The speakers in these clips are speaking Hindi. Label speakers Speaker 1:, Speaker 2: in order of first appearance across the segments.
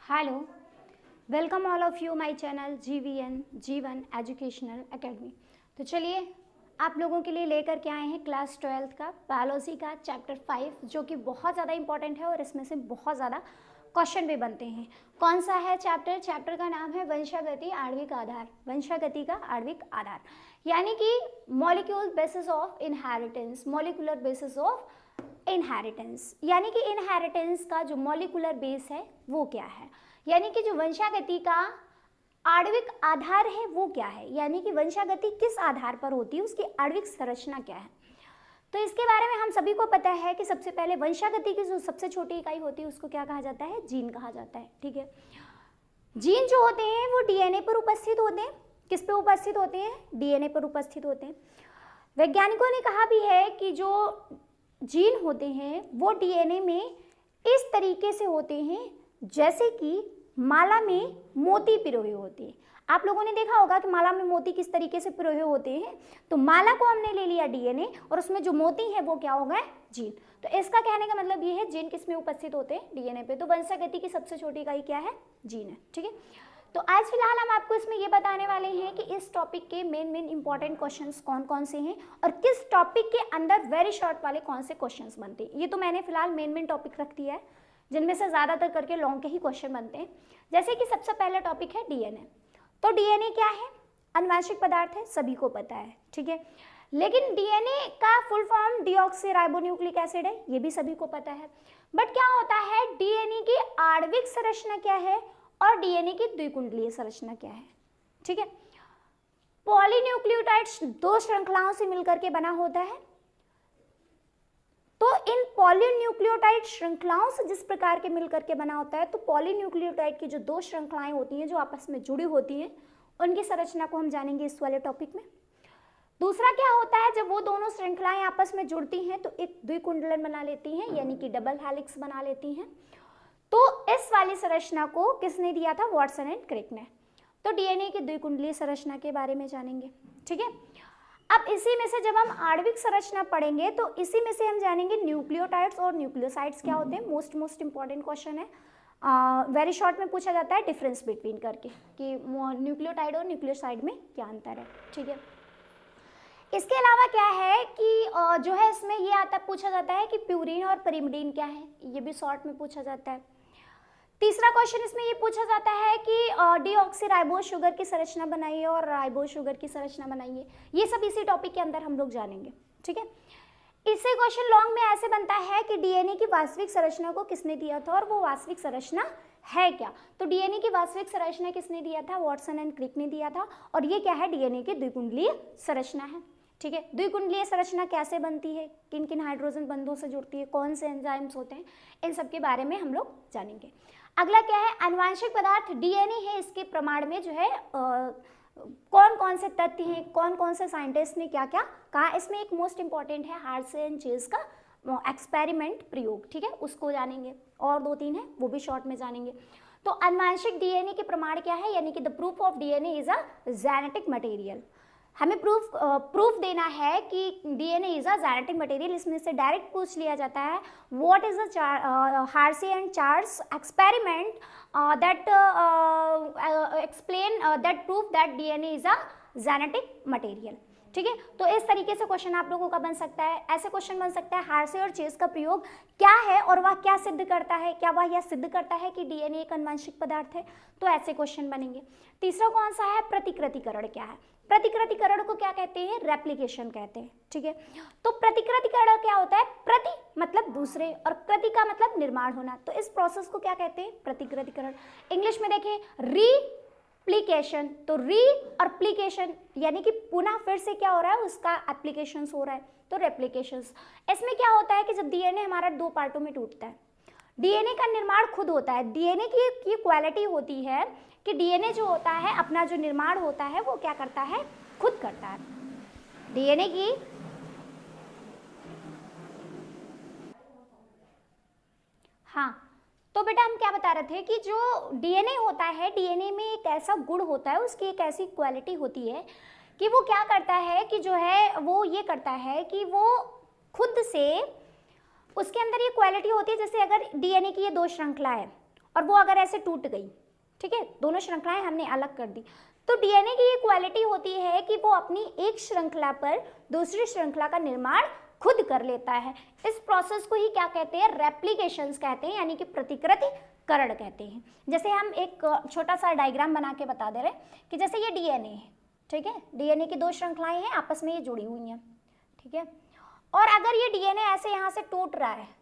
Speaker 1: Hello, welcome all of you my channel जीवन एजुकेशनल एकेडमी। तो चलिए आप लोगों के लिए लेकर के आए हैं क्लास 12th का बायोलॉजी का चैप्टर 5, जो कि बहुत ज़्यादा इंपॉर्टेंट है और इसमें से बहुत ज़्यादा क्वेश्चन भी बनते हैं। कौन सा है चैप्टर का नाम है वंशागति आणविक आधार। वंशागति का आणविक आधार यानी कि molecule basis of inheritance, molecular basis of inheritance, यानी कि इनहेरिटेंस का जो मॉलिक्यूलर बेस है वो क्या है, यानी कि जो वंशागति का आणविक आधार है वो क्या है, यानी कि वंशागति किस आधार पर होती है, उसकी आणविक संरचना क्या है। तो इसके बारे में हम सभी को पता है कि सबसे पहले वंशागति की जो सबसे छोटी इकाई होती है उसको क्या कहा जाता है, जीन कहा जाता है। ठीक है, जीन जो होते हैं वो डीएनए पर उपस्थित होते हैं। किस पे उपस्थित होते हैं? डीएनए पर उपस्थित होते हैं। वैज्ञानिकों ने कहा भी है कि जो जीन होते हैं वो डीएनए में इस तरीके से होते हैं जैसे कि माला में मोती पिरोए होते हैं। आप लोगों ने देखा होगा कि माला में मोती किस तरीके से पिरोए होते हैं। तो माला को हमने ले लिया डीएनए और उसमें जो मोती है वो क्या हो गए, जीन। तो इसका कहने का मतलब ये है जीन किस में उपस्थित होते हैं, डीएनए पे। तो वंशागति की सबसे छोटी इकाई क्या है, जीन है। ठीक है, तो आज फिलहाल हम आपको इसमें ये बताने वाले हैं कि इस टॉपिक के मेन इंपॉर्टेंट क्वेश्चंस कौन कौन से हैं और किस टॉपिक के अंदर वेरी शॉर्ट वाले कौन से क्वेश्चंस बनते हैं। ये तो मैंने फिलहाल मेन टॉपिक रख दिया है जिनमें से ज़्यादातर करके लॉन्ग के ही क्वेश्चन बनते हैं। जैसे कि सबसे पहला टॉपिक है डीएनए। तो डीएनए क्या है? अनुवांशिक पदार्थ है, सभी को पता है। ठीक है, लेकिन डीएनए का फुल फॉर्म डीऑक्सीराइबोन्यूक्लिक एसिड है, ये भी सभी को पता है। बट क्या होता है, डीएनए की आणविक संरचना क्या है और डीएनए की द्विकुंडलीय संरचना क्या है। ठीक है, पॉलीन्यूक्लियोटाइड्स दो श्रृंखलाओं से मिलकर के बना होता है। तो इन पॉलीन्यूक्लियोटाइड श्रृंखलाओं से जिस प्रकार के मिलकर के बना होता है, तो पॉलीन्यूक्लियोटाइड की जो दो श्रृंखलाएं होती हैं जो आपस में जुड़ी होती हैं, उनकी संरचना को हम जानेंगे इस वाले टॉपिक में। दूसरा क्या होता है, जब वो दोनों श्रृंखलाएं आपस में जुड़ती हैं तो एक द्विकुंडलन बना लेती हैं, यानी कि डबल हेलिक्स बना लेती हैं। तो इस वाली संरचना को किसने दिया था, वॉटसन एंड क्रिक ने। तो डीएनए की द्विकुंडलीय संरचना के बारे में जानेंगे। ठीक है, अब इसी में से जब हम आणविक संरचना पढ़ेंगे तो इसी में से हम जानेंगे न्यूक्लियोटाइड्स और न्यूक्लियोसाइड्स क्या होते हैं। मोस्ट इंपॉर्टेंट क्वेश्चन है, वेरी शॉर्ट में पूछा जाता है डिफरेंस बिटवीन करके कि न्यूक्लियोटाइड और न्यूक्लियोसाइड में क्या अंतर है। ठीक है, इसके अलावा क्या है कि जो है इसमें ये आता पूछा जाता है कि प्यूरिन और परिमिडीन क्या है, ये भी शॉर्ट में पूछा जाता है। तीसरा क्वेश्चन इसमें ये पूछा जाता है कि डीऑक्सीराइबोज शुगर की संरचना बनाइए और राइबोज शुगर की संरचना बनाइए। ये सब इसी टॉपिक के अंदर हम लोग जानेंगे। ठीक है, इससे क्वेश्चन लॉन्ग में ऐसे बनता है कि डीएनए की वास्तविक संरचना को किसने दिया था और वो वास्तविक संरचना है क्या। तो डीएनए की वास्तविक संरचना किसने दिया था, वॉटसन एंड क्रिक ने दिया था। और ये क्या है, डीएनए की द्विकुंडलीय संरचना है। ठीक है, द्विकुंडलीय संरचना कैसे बनती है, किन किन हाइड्रोजन बंधों से जुड़ती है, कौन से एंजाइम्स होते हैं, इन सब के बारे में हम लोग जानेंगे। अगला क्या है, अनुवांशिक पदार्थ डीएनए है, इसके प्रमाण में जो है कौन कौन से तथ्य हैं, कौन कौन से साइंटिस्ट ने क्या क्या कहा। इसमें एक मोस्ट इंपॉर्टेंट है हार्से एंड चेज का एक्सपेरिमेंट प्रयोग। ठीक है, उसको जानेंगे। और दो तीन है वो भी शॉर्ट में जानेंगे। तो अनुवांशिक डीएनए के प्रमाण क्या है, यानी कि the proof of DNA is a genetic material. हमें प्रूफ देना है कि DNA is a genetic material. इसमें से डायरेक्ट पूछ लिया जाता है what is the हार्से and Charles experiment that explain that proof that DNA is a genetic material. ठीक है, तो इस तरीके से क्वेश्चन आप लोगों का बन सकता है। ऐसे क्वेश्चन बन सकता है हार्से और चेज का प्रयोग क्या है और वह क्या सिद्ध करता है, क्या वह यह सिद्ध करता है कि डीएनए एक अनुवांशिक पदार्थ है। तो ऐसे क्वेश्चन बनेंगे। तीसरा कौन सा है, प्रतिकृतिकरण क्या है। प्रतिकृतिकरण को क्या कहते हैं, रेप्लिकेशन कहते हैं। ठीक है, तो प्रतिकृतिकरण क्या होता है, प्रति मतलब दूसरे और कृति का मतलब निर्माण होना। तो इस प्रोसेस को क्या कहते हैं, प्रतिकृतिकरण। इंग्लिश में देखें रीप्लिकेशन। तो री और प्लिकेशन यानी कि पुनः फिर से क्या हो रहा है, उसका एप्लीकेशन हो रहा है, तो रेप्लिकेशन। इसमें क्या होता है कि जब डीएनए हमारा दो पार्टों में टूटता है, डीएनए का निर्माण खुद होता है। डीएनए की क्वालिटी होती है कि डीएनए जो होता है अपना जो निर्माण होता है वो क्या करता है, खुद करता है। डीएनए की हाँ, तो बेटा हम क्या बता रहे थे कि जो डीएनए होता है, डीएनए में एक ऐसा गुण होता है, उसकी एक ऐसी क्वालिटी होती है कि वो क्या करता है कि जो है वो ये करता है कि वो खुद से उसके अंदर ये क्वालिटी होती है। जैसे अगर डीएनए की ये दो श्रृंखला है और वो अगर ऐसे टूट गई, ठीक है, दोनों श्रृंखलाएं हमने अलग कर दी, तो डीएनए की ये क्वालिटी होती है कि वो अपनी एक श्रृंखला पर दूसरी श्रृंखला का निर्माण खुद कर लेता है। इस प्रोसेस को ही क्या कहते हैं, रेप्लिकेशंस कहते हैं, यानी कि प्रतिकृतिकरण कहते हैं। जैसे हम एक छोटा सा डायग्राम बना के बता दे रहे हैं कि जैसे ये डीएनए है, ठीक है, डीएनए की दो श्रृंखलाएं हैं, आपस में ये जुड़ी हुई हैं, ठीक है, और अगर ये डीएनए ऐसे यहाँ से टूट रहा है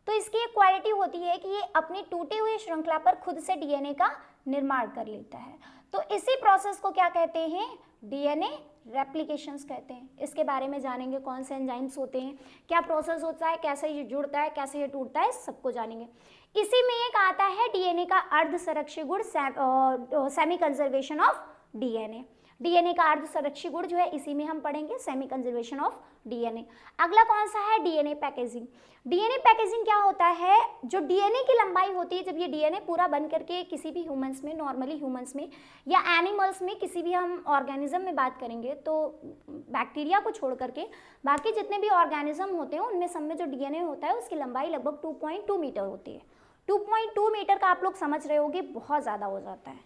Speaker 1: तो इसकी एक क्वालिटी होती है कि ये अपनी टूटी हुई श्रृंखला पर खुद से डीएनए का निर्माण कर लेता है। तो इसी प्रोसेस को क्या कहते हैं, डीएनए रेप्लिकेशंस कहते हैं। इसके बारे में जानेंगे, कौन से एंजाइम्स होते हैं, क्या प्रोसेस होता है, कैसे ये जुड़ता है, कैसे ये टूटता है, सबको जानेंगे। इसी में एक आता है डीएनए का अर्ध संरक्षी गुण, semi conservation of DNA. DNA का अर्ध संरक्षी गुण जो है इसी में हम पढ़ेंगे, सेमी कंजर्वेशन ऑफ डीएनए। अगला कौन सा है, डीएनए पैकेजिंग। डीएनए पैकेजिंग क्या होता है, जो डीएनए की लंबाई होती है, जब ये डीएनए पूरा बन करके किसी भी ह्यूमंस में, नॉर्मली ह्यूमंस में या एनिमल्स में, किसी भी हम ऑर्गेनिज्म में बात करेंगे तो बैक्टीरिया को छोड़ करके बाकी जितने भी ऑर्गेनिज्म होते हैं उनमें सब में जो डीएनए होता है उसकी लंबाई लगभग 2.2 मीटर होती है। 2.2 मीटर का आप लोग समझ रहे होंगे बहुत ज़्यादा हो जाता है,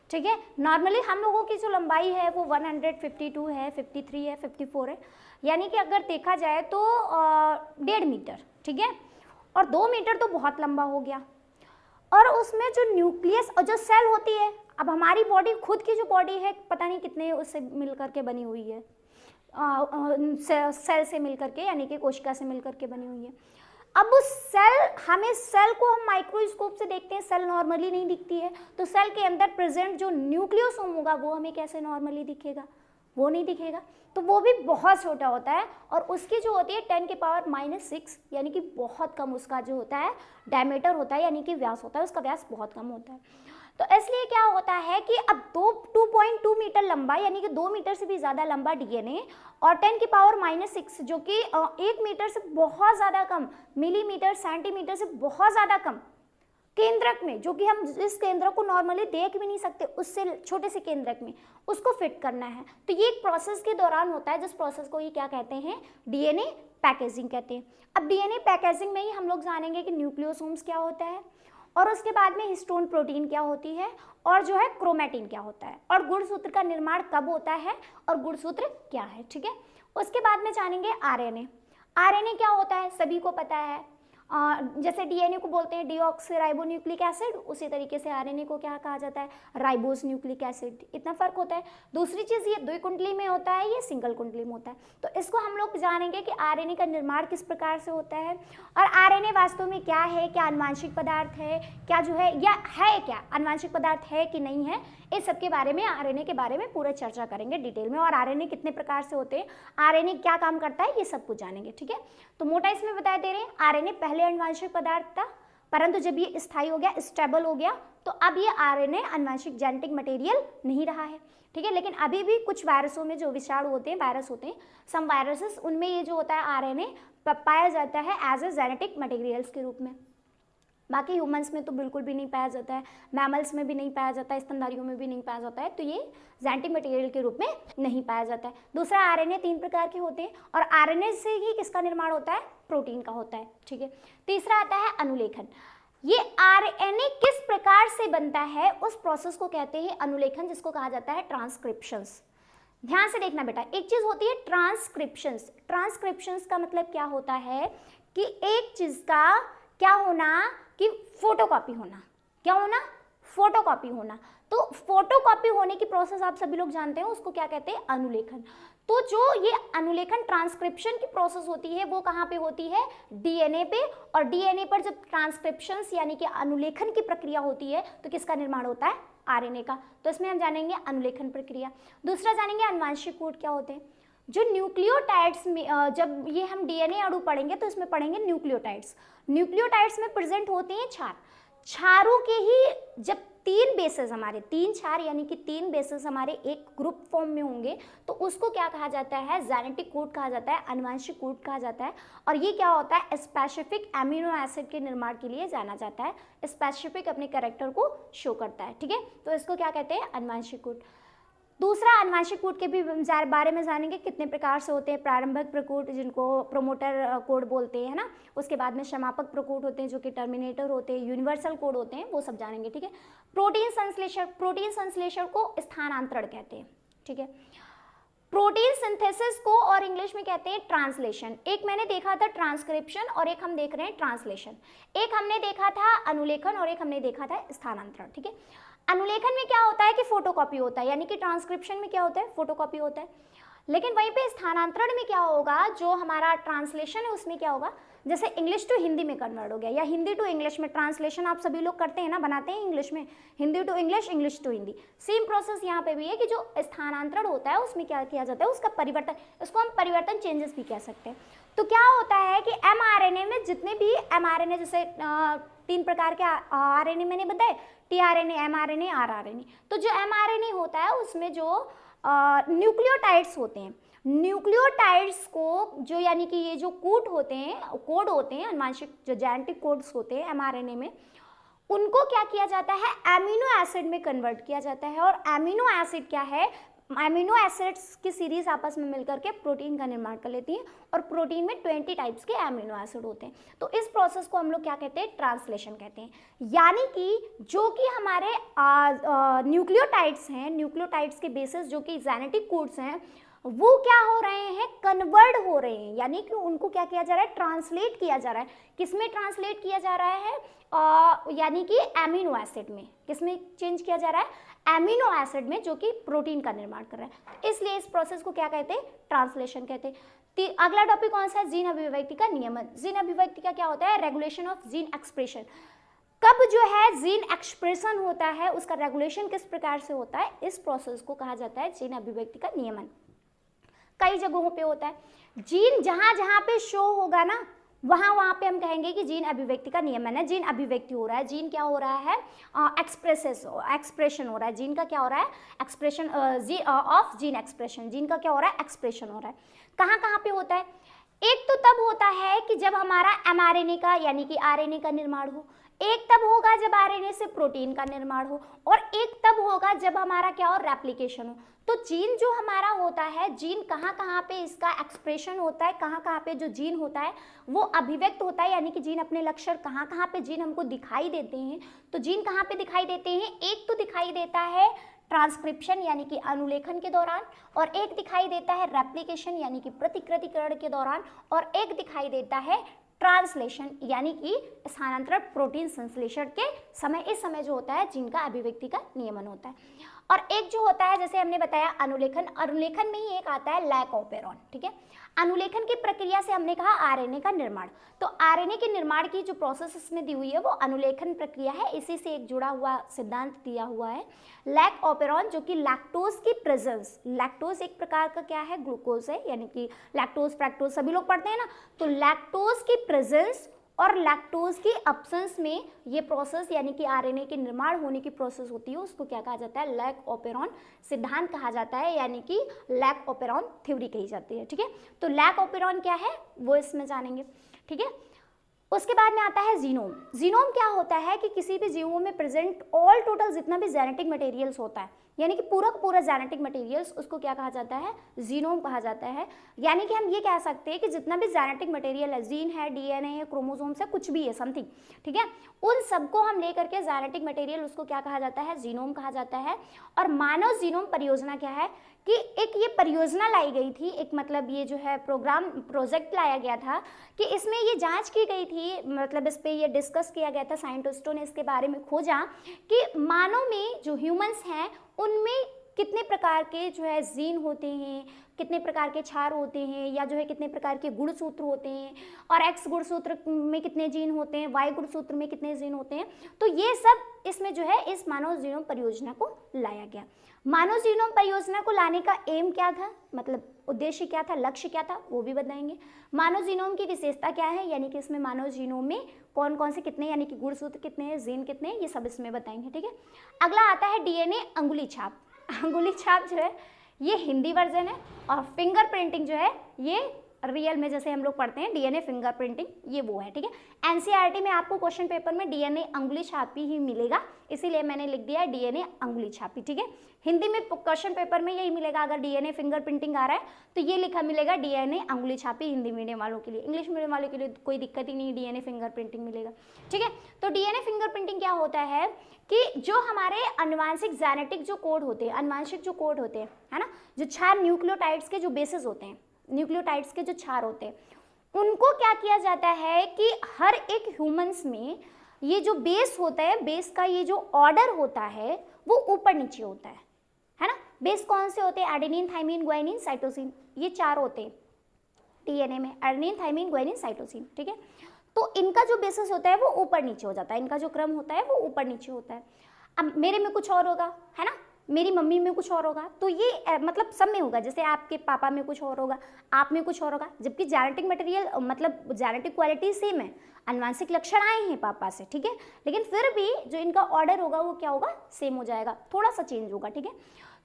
Speaker 1: ठीक है। नॉर्मली हम लोगों की जो लंबाई है वो 152 है, 53 है, 54 है, यानी कि अगर देखा जाए तो 1.5 मीटर, ठीक है, और 2 मीटर तो बहुत लंबा हो गया। और उसमें जो न्यूक्लियस और जो सेल होती है, अब हमारी बॉडी, खुद की जो बॉडी है पता नहीं कितने उससे मिल करके बनी हुई है, सेल से मिल करके, यानी कि कोशिका से मिल करके बनी हुई है। अब उस सेल को हम माइक्रोस्कोप से देखते हैं, सेल नॉर्मली नहीं दिखती है, तो सेल के अंदर प्रेजेंट जो न्यूक्लियोसोम होगा वो हमें कैसे नॉर्मली दिखेगा, वो नहीं दिखेगा, तो वो भी बहुत छोटा होता है और उसकी जो होती है 10⁻⁻⁻⁻⁶, यानी कि बहुत कम उसका जो होता है डायमीटर होता है, यानी कि व्यास होता है, उसका व्यास बहुत कम होता है। तो इसलिए क्या होता है कि अब 2.2 मीटर लंबा, यानी कि 2 मीटर से भी ज़्यादा लंबा डीएनए और 10⁻⁻⁶ जो कि 1 मीटर से बहुत ज़्यादा कम, मिलीमीटर, सेंटीमीटर से बहुत ज़्यादा कम केंद्रक में, जो कि हम इस केंद्रक को नॉर्मली देख भी नहीं सकते, उससे छोटे से केंद्रक में उसको फिट करना है। तो ये एक प्रोसेस के दौरान होता है, जिस प्रोसेस को ये क्या कहते हैं, डीएनए पैकेजिंग कहते हैं। अब डीएनए पैकेजिंग में ही हम लोग जानेंगे कि न्यूक्लियोसोम्स क्या होता है, और उसके बाद में हिस्टोन प्रोटीन क्या होती है, और जो है क्रोमैटिन क्या होता है, और गुणसूत्र का निर्माण कब होता है और गुणसूत्र क्या है, ठीक है। उसके बाद में जानेंगे आरएनए। आरएनए क्या होता है, सभी को पता है, जैसे डीएनए को बोलते हैं डीऑक्सीराइबोन्यूक्लिक एसिड, उसी तरीके से आरएनए को क्या कहा जाता है, राइबोस न्यूक्लिक एसिड। इतना फर्क होता है। दूसरी चीज़, ये द्विकुंडली में होता है, ये सिंगल कुंडली में होता है। तो इसको हम लोग जानेंगे कि आरएनए का निर्माण किस प्रकार से होता है, और आरएनए वास्तव में क्या है, क्या आनुवांशिक पदार्थ है, क्या जो है, या है क्या आनुवांशिक पदार्थ है कि नहीं है, इस सब के बारे में, आरएनए के बारे में पूरा चर्चा करेंगे डिटेल में, और आरएनए कितने प्रकार से होते हैं, आरएनए क्या काम करता है, ये सब कुछ जानेंगे, ठीक है। तो मोटा इसमें बता दे रहे हैं, आरएनए पहले आनुवांशिक पदार्थ था, परंतु जब ये स्थायी हो गया, स्टेबल हो गया, तो अब ये आरएनए आनुवांशिक जेनेटिक मटेरियल नहीं रहा है, ठीक है। लेकिन अभी भी कुछ वायरसों में जो विषाणु होते हैं, वायरस होते हैं, सम वायरसेस, उनमें ये जो होता है आरएनए पाया जाता है एज ए जेनेटिक मटेरियल्स के रूप में। बाकी ह्यूमंस में तो बिल्कुल भी नहीं पाया जाता है, मैमल्स में भी नहीं पाया जाता है, स्तनधारियों में भी नहीं पाया जाता है, तो ये जेनेटिक मटेरियल के रूप में नहीं पाया जाता है। दूसरा, आरएनए 3 प्रकार के होते हैं, और आरएनए से ही किसका निर्माण होता है, प्रोटीन का होता है, ठीक है। तीसरा आता है अनुलेखन। ये आरएनए किस प्रकार से बनता है, उस प्रोसेस को कहते हैं अनुलेखन, जिसको कहा जाता है ट्रांसक्रिप्शंस। ध्यान से देखना बेटा, एक चीज होती है ट्रांसक्रिप्शंस। ट्रांसक्रिप्शंस का मतलब क्या होता है कि एक चीज का क्या होना, कि फोटोकॉपी होना, क्या होना, फोटोकॉपी होना। तो फोटोकॉपी होने की प्रोसेस आप सभी लोग जानते हैं, उसको क्या कहते हैं, अनुलेखन। तो जो ये अनुलेखन ट्रांसक्रिप्शन की प्रोसेस होती है वो कहाँ पे होती है, डीएनए पे, और डीएनए पर जब ट्रांसक्रिप्शंस यानी कि अनुलेखन की प्रक्रिया होती है तो किसका निर्माण होता है, आरएनए का। तो इसमें हम जानेंगे अनुलेखन प्रक्रिया। दूसरा जानेंगे अनुवांशिक कोड क्या होते हैं। जो न्यूक्लियोटाइड्स में, जब ये हम डीएनए अणु पढ़ेंगे तो इसमें पढ़ेंगे न्यूक्लियोटाइड्स। न्यूक्लियोटाइड्स में प्रेजेंट होते हैं क्षार। क्षारों के ही जब 3 बेसेस हमारे, 3 क्षार यानी कि 3 बेसेस हमारे एक ग्रुप फॉर्म में होंगे तो उसको क्या कहा जाता है, जेनेटिक कोड कहा जाता है, अनुवांशिक कोड कहा जाता है। और ये क्या होता है, स्पेसिफिक एमिनो एसिड के निर्माण के लिए जाना जाता है, स्पेसिफिक अपने कैरेक्टर को शो करता है, ठीक है। तो इसको क्या कहते हैं, अनुवांशिक कोड। दूसरा, आनुवंशिक कोड के भी बारे में जानेंगे, कितने प्रकार से होते हैं। प्रारंभिक प्रकोड जिनको प्रोमोटर कोड बोलते हैं, है ना, उसके बाद में समापक प्रकोड होते हैं जो कि टर्मिनेटर होते हैं, यूनिवर्सल कोड होते हैं, वो सब जानेंगे, ठीक है। प्रोटीन संश्लेषण को स्थानांतरण कहते हैं, ठीक है। प्रोटीन सिंथेसिस को और इंग्लिश में कहते हैं ट्रांसलेशन। एक मैंने देखा था ट्रांसक्रिप्शन और एक हम देख रहे हैं ट्रांसलेशन। एक हमने देखा था अनुलेखन और एक हमने देखा था स्थानांतरण, ठीक है। अनुलेखन में क्या होता है कि फोटोकॉपी होता है, यानी कि ट्रांसक्रिप्शन में क्या होता है, फोटोकॉपी होता है। लेकिन वहीं पे स्थानांतरण में क्या होगा, जो हमारा ट्रांसलेशन है उसमें क्या होगा, जैसे इंग्लिश टू हिंदी में कन्वर्ट हो गया या हिंदी टू इंग्लिश में ट्रांसलेशन आप सभी लोग करते हैं ना, बनाते हैं इंग्लिश में, Hindi to English, English to Hindi. Same process यहाँ पे भी है कि जो स्थानांतरण होता है उसमें क्या किया जाता है, उसका परिवर्तन, इसको हम परिवर्तन चेंजेस भी कह सकते हैं। तो क्या होता है कि mRNA में जितने भी mRNA, जैसे 3 प्रकार के RNA मैंने बताए, tRNA, mRNA, rRNA। तो जो mRNA होता है उसमें जो न्यूक्लियोटाइड्स होते हैं, न्यूक्लियोटाइड्स को जो, यानी कि ये जो कोड होते हैं आनुवंशिक जो जेनेटिक कोड्स होते हैं mRNA में, उनको क्या किया जाता है, एमिनो एसिड में कन्वर्ट किया जाता है। और एमिनो एसिड क्या है, एमिनो एसिड्स की सीरीज आपस में मिलकर के प्रोटीन का निर्माण कर लेती हैं और प्रोटीन में 20 टाइप्स के एमिनो एसिड होते हैं। तो इस प्रोसेस को हम लोग क्या कहते हैं, ट्रांसलेशन कहते हैं। यानी कि जो कि हमारे न्यूक्लियोटाइड्स हैं, न्यूक्लियोटाइड्स के बेसिस जो कि जेनेटिक कोड्स हैं, वो क्या हो रहे हैं, कन्वर्ट हो रहे हैं, यानी कि उनको क्या किया जा रहा है, ट्रांसलेट किया जा रहा है। किसमें ट्रांसलेट किया जा रहा है, यानी कि एमिनो एसिड में। किसमें चेंज किया जा रहा है, एमिनो एसिड में, जो कि प्रोटीन का निर्माण कर रहा है। इसलिए इस प्रोसेस को क्या कहते हैं, ट्रांसलेशन कहते हैं। अगला टॉपिक कौन सा है, जीन अभिव्यक्ति का नियमन। जीन अभिव्यक्ति का क्या होता है, रेगुलेशन ऑफ जीन एक्सप्रेशन। कब जो है जीन एक्सप्रेशन होता है, उसका रेगुलेशन किस प्रकार से होता है, इस प्रोसेस को कहा जाता है जीन अभिव्यक्ति का नियमन। कई जगहों पे होता है, जीन जहां जहां पे शो होगा ना, वहां पे हम कहेंगे कि जीन अभिव्यक्ति का नियमन है, जीन अभिव्यक्ति हो रहा है। जीन क्या हो रहा है, एक्सप्रेशन हो रहा है। जीन का क्या हो रहा है, expression of gene expression. Gene का क्या हो रहा है, एक्सप्रेशन हो रहा है। कहाँ कहाँ पे होता है, एक तो तब होता है कि जब हमारा mRNA का, यानी कि RNA का निर्माण हो, एक तब होगा जब RNA से प्रोटीन का निर्माण हो, और एक तब होगा जब हमारा क्या हो, रेप्लिकेशन हो। तो जीन जो हमारा होता है, जीन कहाँ कहाँ पे इसका एक्सप्रेशन होता है, कहाँ कहाँ पे जो जीन होता है वो अभिव्यक्त होता है, यानी कि जीन अपने लक्षण कहाँ कहाँ पे जीन हमको दिखाई देते हैं। तो जीन कहाँ पे दिखाई देते हैं, एक तो दिखाई देता है ट्रांसक्रिप्शन यानी कि अनुलेखन के दौरान, और एक दिखाई देता है रेप्लिकेशन यानी कि प्रतिकृतिकरण के दौरान, और एक दिखाई देता है ट्रांसलेशन यानी कि स्थानांतरण प्रोटीन संश्लेषण के समय। इस समय जो होता है जीन का अभिव्यक्ति का नियमन होता है। और एक जो होता है, जैसे हमने बताया अनुलेखन, अनुलेखन में ही एक आता है लैक ऑपेरॉन, ठीक है। अनुलेखन की प्रक्रिया से हमने कहा आरएनए का निर्माण, तो आरएनए के निर्माण की जो प्रोसेस इसमें दी हुई है वो अनुलेखन प्रक्रिया है। इसी से एक जुड़ा हुआ सिद्धांत दिया हुआ है लैक ऑपेरॉन, जो कि लैक्टोज की प्रेजेंस, लैक्टोज एक प्रकार का क्या है, ग्लूकोज है, यानी कि लैक्टोज फ्रैक्टोज सभी लोग पढ़ते हैं ना, तो लैक्टोज की प्रेजेंस और लैक्टोज की अब्सेंस में ये प्रोसेस यानी कि आरएनए के निर्माण होने की प्रोसेस होती है, उसको क्या कहा जाता है, लैक ऑपेरॉन सिद्धांत कहा जाता है, यानी कि लैक ऑपेरॉन थ्योरी कही जाती है, ठीक है। तो लैक ऑपेरॉन क्या है वो इसमें जानेंगे, ठीक है। उसके बाद में आता है जीनोम। जीनोम क्या होता है कि किसी भी जीवों में प्रेजेंट ऑल टोटल जितना भी जेनेटिक मटेरियल्स होता है, यानी कि पूरा पूरा जेनेटिक मटेरियल्स, उसको क्या कहा जाता है, जीनोम कहा जाता है। यानी कि हम ये कह सकते हैं कि जितना भी जेनेटिक मटेरियल है, जीन है, डीएनए है, क्रोमोसोम्स है, कुछ भी है समथिंग, ठीक है, उन सबको हम लेकर के जेनेटिक मटेरियल, उसको क्या कहा जाता है, जीनोम कहा जाता है। और मानव जीनोम परियोजना क्या है कि एक ये परियोजना लाई गई थी, एक मतलब ये जो है प्रोजेक्ट लाया गया था कि इसमें ये जांच की गई थी, मतलब इस पे ये डिस्कस किया गया था, साइंटिस्टों ने इसके बारे में खोजा कि मानव में जो ह्यूमंस हैं उनमें कितने प्रकार के जो है जीन होते हैं, कितने प्रकार के क्षार होते हैं, या जो है कितने प्रकार के गुणसूत्र होते हैं, और एक्स गुणसूत्र में कितने जीन होते हैं, वाई गुणसूत्र में कितने जीन होते हैं। तो ये सब इसमें जो है इस मानव जीनोम परियोजना को लाया गया। मानव जीनोम परियोजना को लाने का एम क्या था, मतलब उद्देश्य क्या था, लक्ष्य क्या था, वो भी बताएंगे। मानव जीनोम की विशेषता क्या है, यानी कि इसमें मानव जीनोम में कौन कौन से कितने, यानी कि गुणसूत्र कितने हैं, जीन कितने हैं, ये सब इसमें बताएंगे, ठीक है। अगला आता है डीएनए अंगुली छाप। अंगुली छाप जो है ये हिंदी वर्जन है, और फिंगर प्रिंटिंग जो है ये रियल में जैसे हम लोग पढ़ते हैं डीएनए फिंगरप्रिंटिंग, ये वो है, ठीक है। एनसीईआरटी में आपको क्वेश्चन पेपर में डीएनए अंगुली छापी ही मिलेगा, इसीलिए मैंने लिख दिया है डीएनए अंगुली छापी, ठीक है। हिंदी में क्वेश्चन पेपर में यही मिलेगा, अगर डीएनए फिंगरप्रिंटिंग आ रहा है तो ये लिखा मिलेगा डीएनए अंगुली छापी हिंदी मीडियम वालों के लिए। इंग्लिश मीडियम वालों के लिए कोई दिक्कत ही नहीं, डीएनए फिंगरप्रिंटिंग मिलेगा, ठीक है। तो डीएनए फिंगरप्रिंटिंग क्या होता है कि जो हमारे अनुवांशिक जेनेटिक जो कोड होते हैं, अनुवांशिक जो कोड होते हैं, है ना, जो 4 न्यूक्लियोटाइड्स के जो बेसिस होते हैं, न्यूक्लियोटाइड्स के जो 4 होते हैं, उनको क्या किया जाता है कि हर एक ह्यूमंस में ये जो बेस होता है, बेस का ये जो ऑर्डर होता है वो ऊपर नीचे होता है ना। बेस कौन से होते हैं? एडेनिन, थाइमिन, ग्वाइनिन, साइटोसिन, ये 4 होते हैं डीएनए में, एडेनिन, थाइमिन, ग्वाइनिन, साइटोसिन, ठीक है। तो इनका जो बेसिस होता है वो ऊपर नीचे हो जाता है, इनका जो क्रम होता है वो ऊपर नीचे होता है। अब मेरे में कुछ और होगा, है ना, मेरी मम्मी में कुछ और होगा, तो ये मतलब सब में होगा, जैसे आपके पापा में कुछ और होगा, आप में कुछ और होगा, जबकि जेनेटिक मटेरियल मतलब जेनेटिक क्वालिटी सेम है, आनुवंशिक लक्षण आए हैं पापा से, ठीक है, लेकिन फिर भी जो इनका ऑर्डर होगा वो क्या होगा? सेम हो जाएगा, थोड़ा सा चेंज होगा, ठीक है।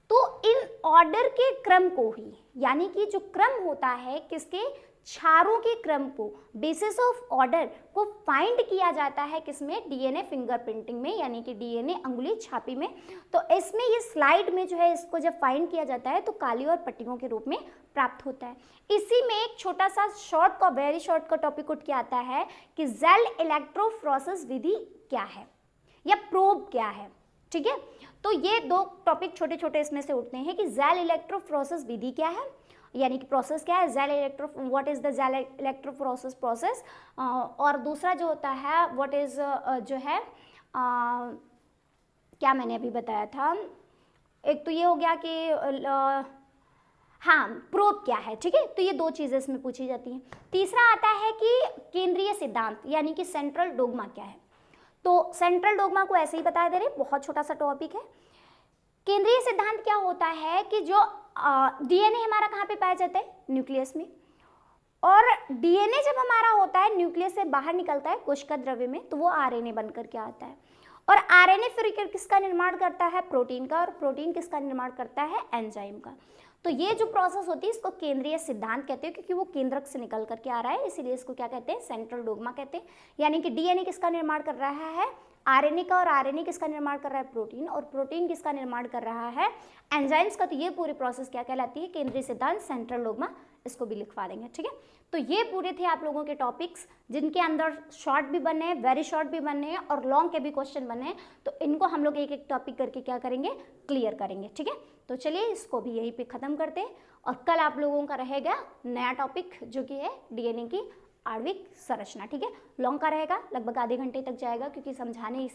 Speaker 1: तो इन ऑर्डर के क्रम को ही, यानी कि जो क्रम होता है किसके? क्षारों के क्रम को, बेसिस ऑफ ऑर्डर को फाइंड किया जाता है किसमें? डीएनए फिंगरप्रिंटिंग में, यानी कि डीएनए अंगुली छापी में। तो इसमें ये स्लाइड में जो है इसको जब फाइंड किया जाता है तो काली और पट्टियों के रूप में प्राप्त होता है। इसी में एक छोटा सा शॉर्ट का, वेरी शॉर्ट का टॉपिक उठ के आता है कि जेल इलेक्ट्रोफोरेसिस विधि क्या है या प्रोब क्या है, ठीक है। तो ये 2 टॉपिक छोटे छोटे इसमें से उठते हैं कि जेल इलेक्ट्रोफोरेसिस विधि क्या है, यानी कि प्रोसेस क्या है, gel electro, what is the gel electrophoresis process, और दूसरा जो होता है व्हाट इज जो है क्या मैंने अभी बताया था, एक तो ये हो गया कि हाँ प्रोब क्या है, ठीक है। तो ये 2 चीजें इसमें पूछी जाती हैं। तीसरा आता है कि केंद्रीय सिद्धांत, यानी कि सेंट्रल डोग्मा क्या है। तो सेंट्रल डोग्मा को ऐसे ही बता दे रहे, बहुत छोटा सा टॉपिक है। केंद्रीय सिद्धांत क्या होता है कि जो डीएनए हमारा कहाँ पे पाया जाता है? न्यूक्लियस में, और डीएनए जब हमारा होता है न्यूक्लियस से बाहर निकलता है कोशिका द्रव्य में, तो वो आरएनए बनकर के आता है, और आरएनए फिर किसका निर्माण करता है? प्रोटीन का, और प्रोटीन किसका निर्माण करता है? एंजाइम का। तो ये जो प्रोसेस होती है इसको केंद्रीय सिद्धांत कहते हैं, क्योंकि वो केंद्रक से निकल करके आ रहा है, इसीलिए इसको क्या कहते हैं? सेंट्रल डोग्मा कहते हैं। यानी कि डीएनए किसका निर्माण कर रहा है? आरएनए का, और आरएनए किसका निर्माण कर रहा है? प्रोटीन, और प्रोटीन किसका निर्माण कर रहा है? एंजाइम्स का। तो ये पूरी प्रोसेस क्या कहलाती है? केंद्रीय सिद्धांत, सेंट्रल डोग्मा, इसको भी लिखवा देंगे, ठीक है। तो ये पूरे थे आप लोगों के टॉपिक्स, जिनके अंदर शॉर्ट भी बने हैं, वेरी शॉर्ट भी बने हैं, और लॉन्ग के भी क्वेश्चन बने हैं। तो इनको हम लोग एक एक टॉपिक करके क्या करेंगे? क्लियर करेंगे, ठीक है। तो चलिए इसको भी यहीं पे खत्म करते हैं, और कल आप लोगों का रहेगा नया टॉपिक जो कि है डीएनए की आणविक संरचना, ठीक है। लॉन्ग का रहेगा, लगभग आधे घंटे तक जाएगा, क्योंकि समझाने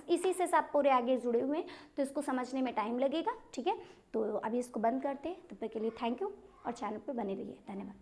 Speaker 1: इसी से सब पूरे आगे जुड़े हुए हैं, तो इसको समझने में टाइम लगेगा, ठीक है। तो अभी इसको बंद करते हैं, तब तक के लिए थैंक यू, और चैनल पे बने रहिए, धन्यवाद।